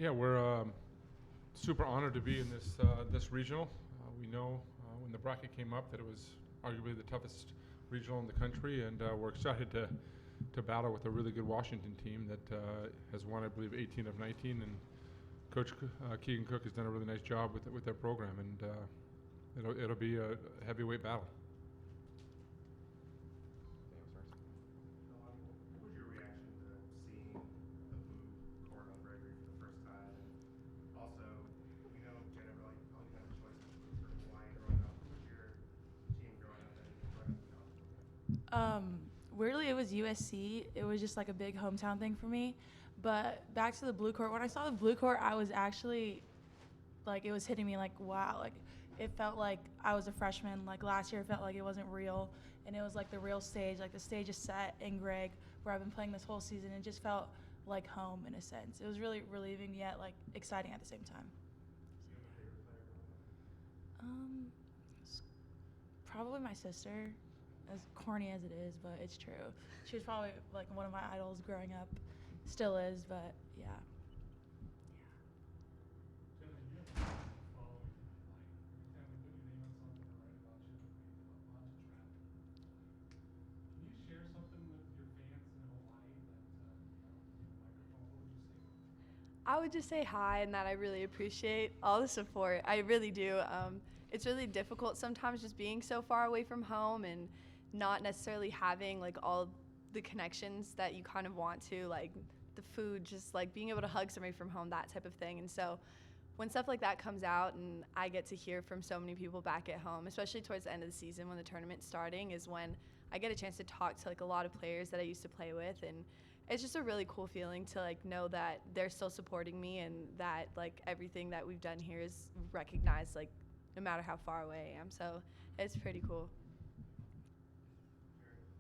Yeah, we're super honored to be in this regional. We know when the bracket came up that it was arguably the toughest regional in the country, and we're excited to battle with a really good Washington team that has won, I believe, 18 of 19, and Coach Keegan Cook has done a really nice job with their program, and it'll be a heavyweight battle. What was your reaction to seeing the blue court on Gregory for the first time? And also, we know you never like only had a choice for Hawaii growing up. What was your team growing up and growing up in college? Weirdly, it was USC. It was just like a big hometown thing for me. But back to the blue court. When I saw the blue court, I was actually like, it was hitting me like, wow. Like, it felt like I was a freshman. Like last year, it felt like it wasn't real, and it was like the real stage. Like the stage is set in Greg, where I've been playing this whole season. It just felt like home in a sense. It was really relieving yet like exciting at the same time. Do you have a favorite player growing up? S- Probably my sister, as corny as it is, but it's true. She was probably like one of my idols growing up, still is, but yeah. Gentlemen, you have a massive following in Hawaii. Every time we put your name on something or write about you, we get a bunch of traffic in Hawaii. Can you share something with your fans in Hawaii that, microphone, what would you say? I would just say hi and that I really appreciate all the support. I really do. It's really difficult sometimes just being so far away from home and not necessarily having like all the connections that you kind of want to, like the food, just like being able to hug somebody from home, that type of thing. And so when stuff like that comes out and I get to hear from so many people back at home, especially towards the end of the season when the tournament's starting, is when I get a chance to talk to like a lot of players that I used to play with, and it's just a really cool feeling to like know that they're still supporting me and that like everything that we've done here is recognized, like no matter how far away I am. So it's pretty cool. Jared, just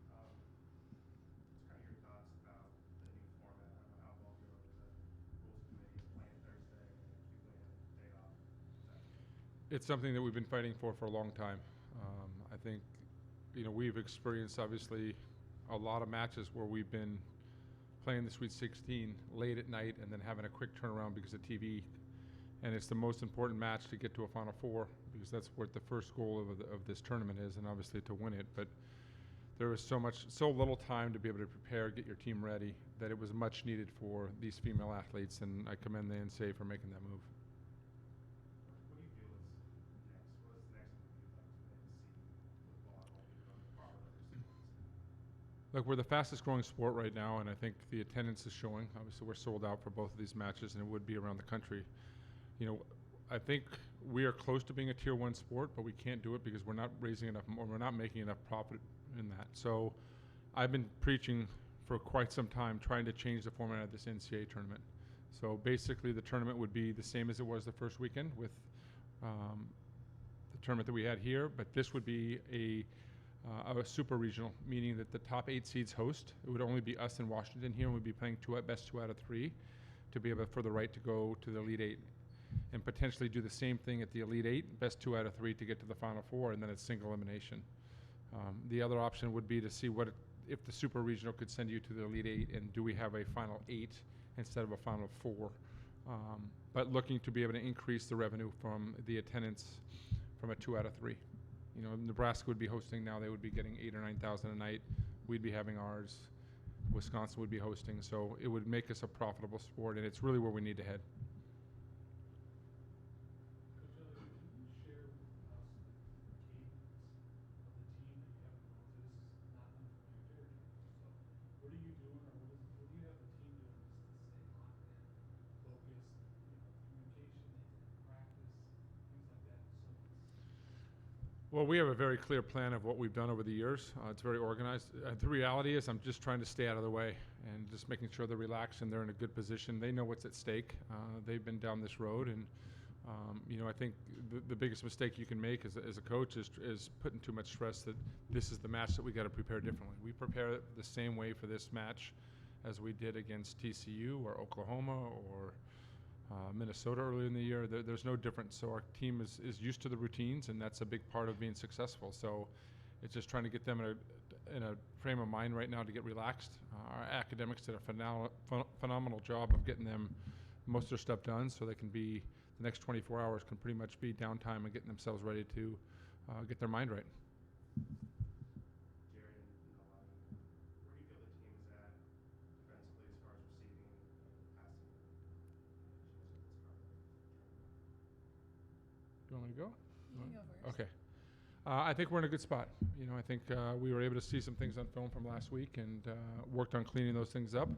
kind of your thoughts about the new format. I don't know how involved you are with the rules committee of playing Thursday and you playing a day off Saturday. It's something that we've been fighting for a long time. I think, we've experienced obviously a lot of matches where we've been playing the Sweet 16 late at night and then having a quick turnaround because of TV. And it's the most important match to get to a Final Four because that's what the first goal of this tournament is, and obviously to win it. But there was so little time to be able to prepare, get your team ready, that it was much needed for these female athletes, and I commend the NCAA for making that move. What do you feel is next? What is the next move you'd like to make to see football and all be run proper like they're supposed to? Look, we're the fastest growing sport right now, and I think the attendance is showing. Obviously, we're sold out for both of these matches, and it would be around the country. I think we are close to being a tier 1 sport, but we can't do it because we're not raising enough, or we're not making enough profit in that. So I've been preaching for quite some time trying to change the format of this NCAA tournament. So basically the tournament would be the same as it was the first weekend with the tournament that we had here, but this would be a super regional, meaning that the top 8 seeds host. It would only be us in Washington here, and we'd be playing best 2 out of 3 to be able for the right to go to the Elite 8, and potentially do the same thing at the Elite 8, best 2 out of 3 to get to the Final Four, and then it's single elimination. The other option would be to see if the Super Regional could send you to the Elite 8, and do we have a Final 8 instead of a Final 4. But looking to be able to increase the revenue from the attendance from a 2 out of 3. Nebraska would be hosting now. They would be getting 8,000 or 9,000 a night. We'd be having ours. Wisconsin would be hosting. So it would make us a profitable sport, and it's really where we need to head. Coach Elliott, can you share with us the cadence of the team that you have going to? This is not unfamiliar territory. So what are you doing, or what do you have the team doing just to stay locked in, focused, communication, practice, things like that, so Well, we have a very clear plan of what we've done over the years. It's very organized. The reality is I'm just trying to stay out of the way and just making sure they're relaxed and they're in a good position. They know what's at stake. They've been down this road, and I think the biggest mistake you can make as a coach is putting too much stress that this is the match that we got to prepare differently. We prepare the same way for this match as we did against TCU or Oklahoma or Minnesota earlier in the year. There's no difference. So our team is used to the routines, and that's a big part of being successful. So it's just trying to get them in a frame of mind right now to get relaxed. Our academics did a phenomenal job of getting them most of their stuff done, so they can be the next 24 hours can pretty much be downtime and getting themselves ready to get their mind right. Jared and Nalani, where do you feel the team is at defensively as far as receiving and passing issues at this part of the tournament? Do you want me to go? You can go first. Okay. I think we're in a good spot. You know, I think we were able to see some things on film from last week and worked on cleaning those things up.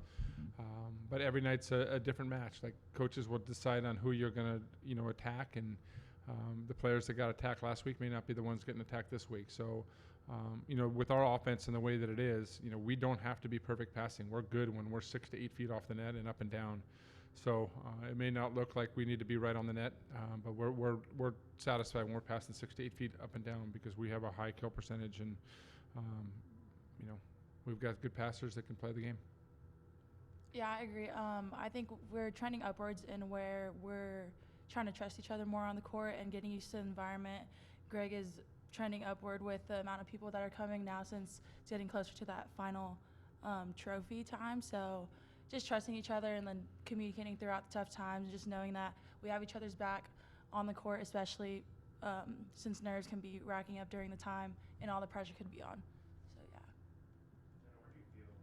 But every night's a different match. Like coaches will decide on who you're going to, you know, attack, and the players that got attacked last week may not be the ones getting attacked this week. So, you know, with our offense and the way that it is, you know, we don't have to be perfect passing. We're good when we're 6 to 8 feet off the net and up and down. So it may not look like we need to be right on the net, but we're satisfied when we're passing 6 to 8 feet up and down because we have a high kill percentage, and you know, we've got good passers that can play the game. Yeah, I agree. I think we're trending upwards in where we're trying to trust each other more on the court and getting used to the environment. Greg is trending upward with the amount of people that are coming now since it's getting closer to that final trophy time. So just trusting each other and then communicating throughout the tough times, just knowing that we have each other's back on the court, especially since nerves can be racking up during the time and all the pressure could be on. So, yeah. Jenna, where do you feel when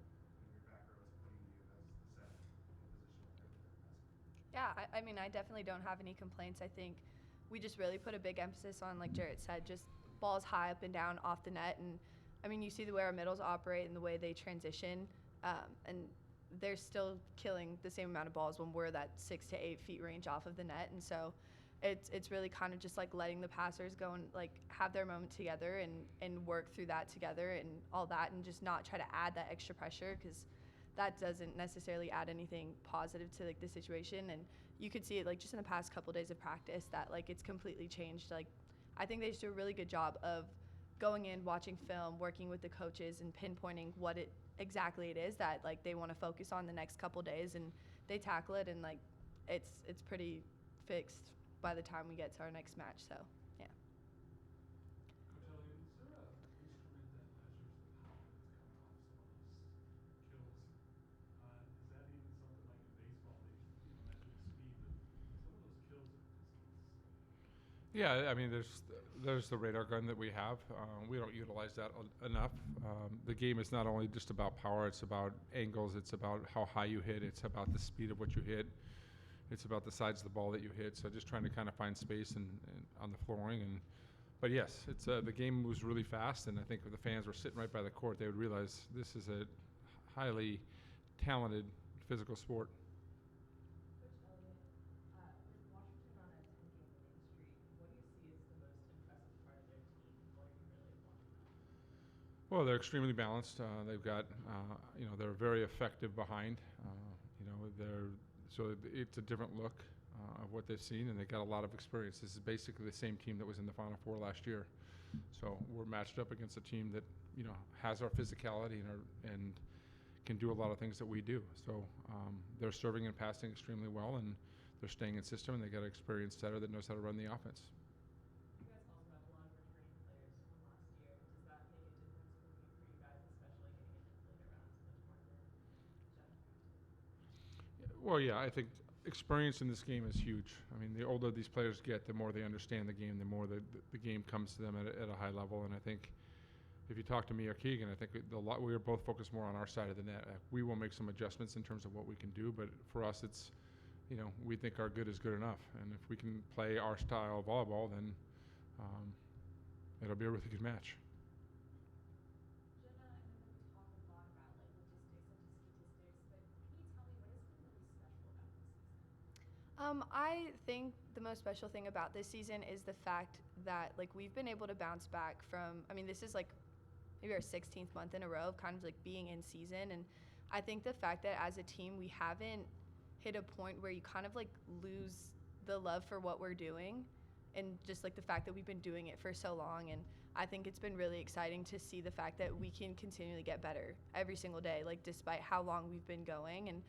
your back row is putting you as the set in position with their passing? Yeah, I mean, I definitely don't have any complaints. I think we just really put a big emphasis on, like Jarrett said, just balls high up and down off the net. And, I mean, you see the way our middles operate and the way they transition, and they're still killing the same amount of balls when we're that 6 to 8 feet range off of the net. And so it's really kind of just like letting the passers go and like have their moment together and work through that together and all that, and just not try to add that extra pressure, because that doesn't necessarily add anything positive to like the situation. And you could see it like just in the past couple days of practice that like it's completely changed. Like I think they just do a really good job of going in, watching film, working with the coaches, and pinpointing what it exactly it is that like they want to focus on the next couple days, and they tackle it, and like it's pretty fixed by the time we get to our next match. So yeah. Coach Elliott, is there a instrument that measures the power that's coming off some of those kills? Is that even something like in baseball? They measure the speed, but some of those kills are just Yeah, I mean, there's the radar gun that we have. We don't utilize that enough. The game is not only just about power; it's about angles. It's about how high you hit. It's about the speed of what you hit. It's about the sides of the ball that you hit. So just trying to kind of find space and on the flooring. But yes, it's the game moves really fast, and I think if the fans were sitting right by the court, they would realize this is a highly talented physical sport. Coach Elliott, with Washington on a 10-game winning streak, what do you see as the most impressive part of their team? What are you really watching out for? Well, they're extremely balanced. They've got, you know, they're very effective behind. You know, it's a different look of what they've seen, and they've got a lot of experience. This is basically the same team that was in the Final Four last year. So we're matched up against a team that, you know, has our physicality and can do a lot of things that we do. So they're serving and passing extremely well, and they're staying in system, and they got an experienced setter that knows how to run the offense. You guys also have a lot of returning players from last year. Does that make a difference for you guys, especially getting into the later rounds of the tournament? Well, yeah, I think experience in this game is huge. I mean, the older these players get, the more they understand the game, the more the game comes to them at a high level. And I think if you talk to me or Keegan, I think we are both focused more on our side of the net. We will make some adjustments in terms of what we can do, but for us, it's, you know, we think our good is good enough. And if we can play our style of volleyball, then it'll be a really good match. Jenna, I know that we talk a lot about like logistics and just statistics, but can you tell me what has been really special about this season? I think the most special thing about this season is the fact that like we've been able to bounce back from, I mean, this is like maybe our 16th month in a row of kind of like being in season. And I think the fact that as a team we haven't hit a point where you kind of like lose the love for what we're doing, and just like the fact that we've been doing it for so long. And I think it's been really exciting to see the fact that we can continually get better every single day, like despite how long we've been going. And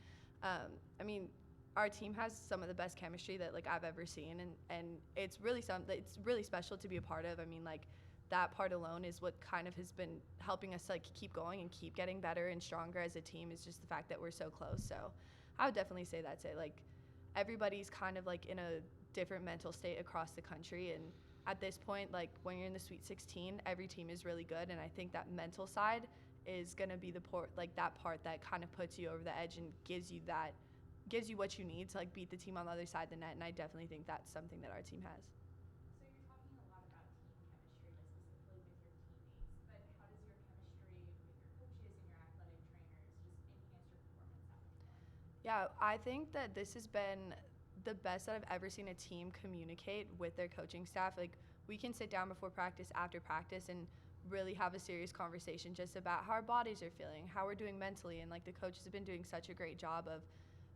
I mean, our team has some of the best chemistry that like I've ever seen, and it's really it's really special to be a part of. I mean, like that part alone is what kind of has been helping us like keep going and keep getting better and stronger as a team, is just the fact that we're so close. So I would definitely say that's it. Like everybody's kind of like in a different mental state across the country. And at this point, like when you're in the Sweet 16, every team is really good. And I think that mental side is going to be that part that kind of puts you over the edge and gives you what you need to like beat the team on the other side of the net. And I definitely think that's something that our team has. So you're talking a lot about team chemistry, but specifically with your teammates. But how does your chemistry with your coaches and your athletic trainers just enhance your performance that much more? Yeah, I think that this has been the best that I've ever seen a team communicate with their coaching staff. Like, we can sit down before practice, after practice, and really have a serious conversation just about how our bodies are feeling, how we're doing mentally. And, like, the coaches have been doing such a great job of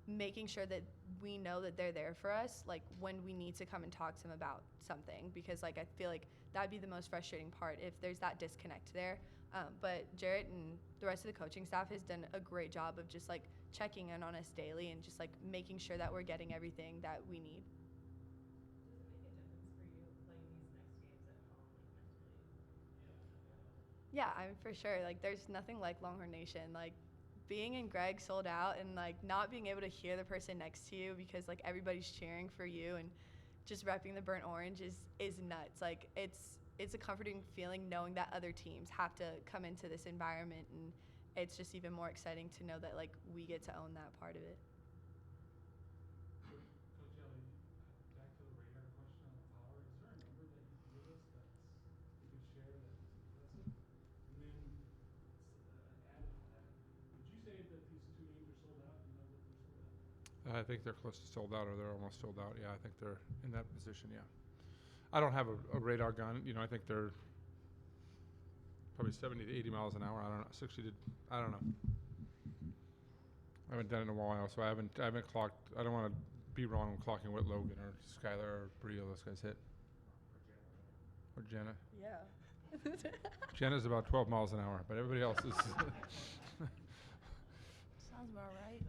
making sure that we know that they're there for us, like, when we need to come and talk to them about something. Because, like, I feel like that'd be the most frustrating part if there's that disconnect there. But Jarrett and the rest of the coaching staff has done a great job of just, like, checking in on us daily and just, like, making sure that we're getting everything that we need. Does it make a difference for you playing these next games at home, like mentally? Yeah, I mean, for sure. Like, there's nothing like Longhorn Nation. Like, being in Greg sold out and, like, not being able to hear the person next to you because, like, everybody's cheering for you and just repping the burnt orange is nuts. Like, it's a comforting feeling knowing that other teams have to come into this environment, and it's just even more exciting to know that, like, we get to own that part of it. Coach Ellie, back to the radar question on the power. Is there a number that you can give us that you could share that is impressive? And then added to that, would you say that these two games are sold out? You know that they're sold out? I think they're close to sold out, or they're almost sold out. Yeah, I think they're in that position. Yeah, I don't have a radar gun. You know, I think they're probably 70 to 80 miles an hour. I don't know, 60 to, I don't know. I haven't done it in a while, so I haven't clocked. I don't want to be wrong when clocking what Logan or Skylar or Brio those guys hit. Or Jenna. Yeah. Jenna's about 12 miles an hour, but everybody else is. Sounds about right.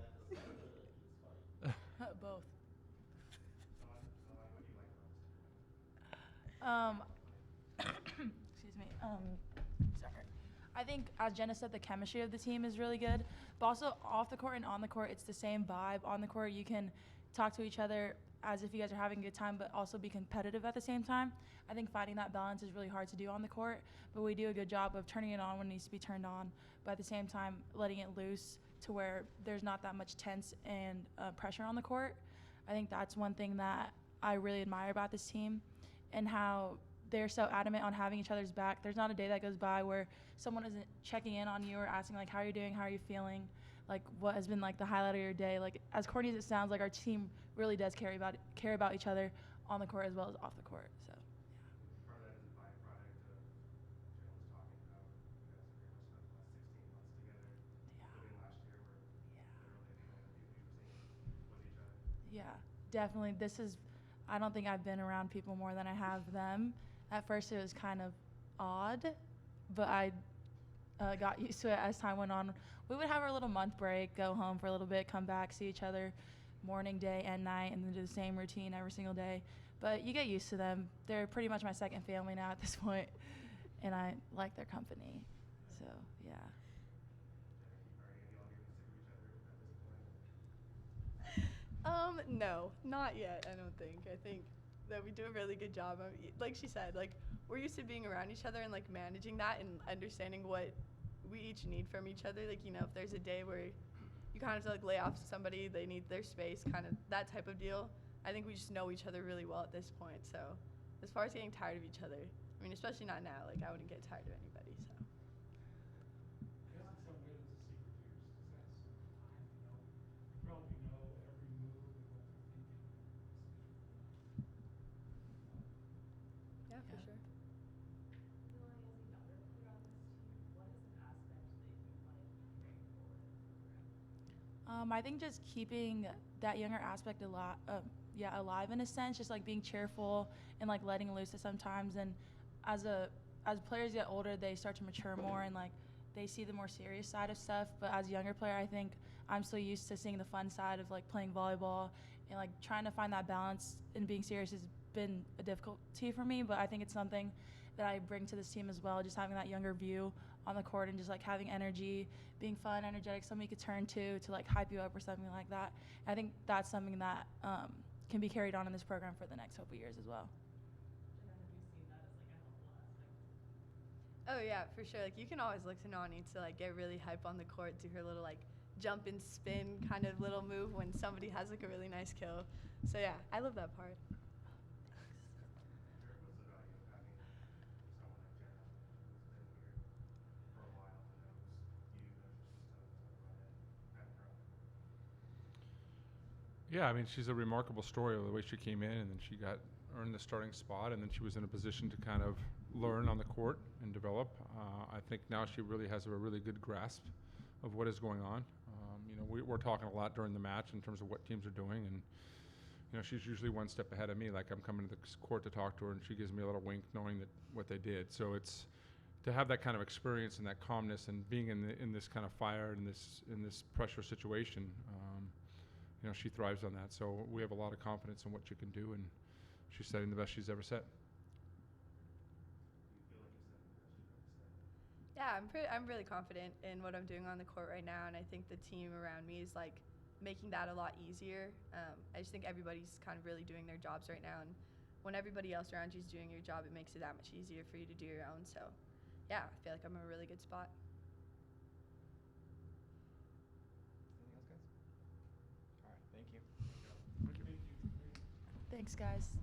Both. Excuse me. Sorry. I think, as Jenna said, the chemistry of the team is really good, but also off the court and on the court, it's the same vibe. On the court, you can talk to each other as if you guys are having a good time, but also be competitive at the same time. I think finding that balance is really hard to do on the court, but we do a good job of turning it on when it needs to be turned on, but at the same time, letting it loose to where there's not that much tense and pressure on the court. I think that's one thing that I really admire about this team and how they're so adamant on having each other's back. There's not a day that goes by where someone isn't checking in on you or asking, like, how are you doing? How are you feeling? Like, what has been, like, the highlight of your day? Like, as corny as it sounds, like, our team really does care about each other on the court as well as off the court. So, yeah. Part of that is a byproduct of Jen was talking about. You guys have pretty much spent the last 16 months together, including last year where literally the only people you've seen was each other. Yeah, definitely. I don't think I've been around people more than I have them. At first, it was kind of odd, but I got used to it as time went on. We would have our little month break, go home for a little bit, come back, see each other morning, day, and night, and then do the same routine every single day. But you get used to them. They're pretty much my second family now at this point, and I like their company. So, yeah. Are any of y'all getting sick of each other at this point? No, not yet, I don't think. I think that we do a really good job of, like she said, like, we're used to being around each other and, like, managing that and understanding what we each need from each other. Like, you know, if there's a day where you kind of have to, like, lay off somebody, they need their space, kind of that type of deal. I think we just know each other really well at this point. So as far as getting tired of each other, I mean, especially not now, like, I wouldn't get tired of anybody, so. I guess in some ways it's a secret to your success. Time, you know, you probably know every move and what they're thinking. Yeah, for Yeah. sure. Millie, as a younger player on this team, what is an aspect that you want to keep carrying forward in the program? I think just keeping that younger aspect alive in a sense, just like being cheerful and like letting loose at sometimes. And as players get older, they start to mature more and like they see the more serious side of stuff. But as a younger player, I think I'm still used to seeing the fun side of like playing volleyball and like trying to find that balance and being serious has been a difficulty for me. But I think it's something that I bring to this team as well, just having that younger view on the court and just like having energy, being fun, energetic, somebody you could turn to like hype you up or something like that. I think that's something that can be carried on in this program for the next couple years as well. And then have you seen that as like a helpful aspect? Oh yeah, for sure. Like you can always look to Nani to like get really hype on the court, do her little like jump and spin kind of little move when somebody has like a really nice kill. So yeah, I love that part. Derek, what's the value of having someone like Jenna who's been here for a while and knows you, knows your system, knows how to run it, having her on the court? Yeah, I mean, she's a remarkable story of the way she came in, and then she earned the starting spot, and then she was in a position to kind of learn on the court and develop. I think now she really has a really good grasp of what is going on. We're talking a lot during the match in terms of what teams are doing, and she's usually one step ahead of me. Like I'm coming to the court to talk to her, and she gives me a little wink, knowing that what they did. So it's to have that kind of experience and that calmness, and being in this kind of fire and in this pressure situation. She thrives on that. So we have a lot of confidence in what she can do, and she's setting the best she's ever set. Do you feel like you're setting the best you've ever set? Yeah, I'm really confident in what I'm doing on the court right now, and I think the team around me is like making that a lot easier. I just think everybody's kind of really doing their jobs right now, and when everybody else around you is doing your job, it makes it that much easier for you to do your own. So, yeah, I feel like I'm in a really good spot. Anything else, guys? All right, thank you. Thanks, guys.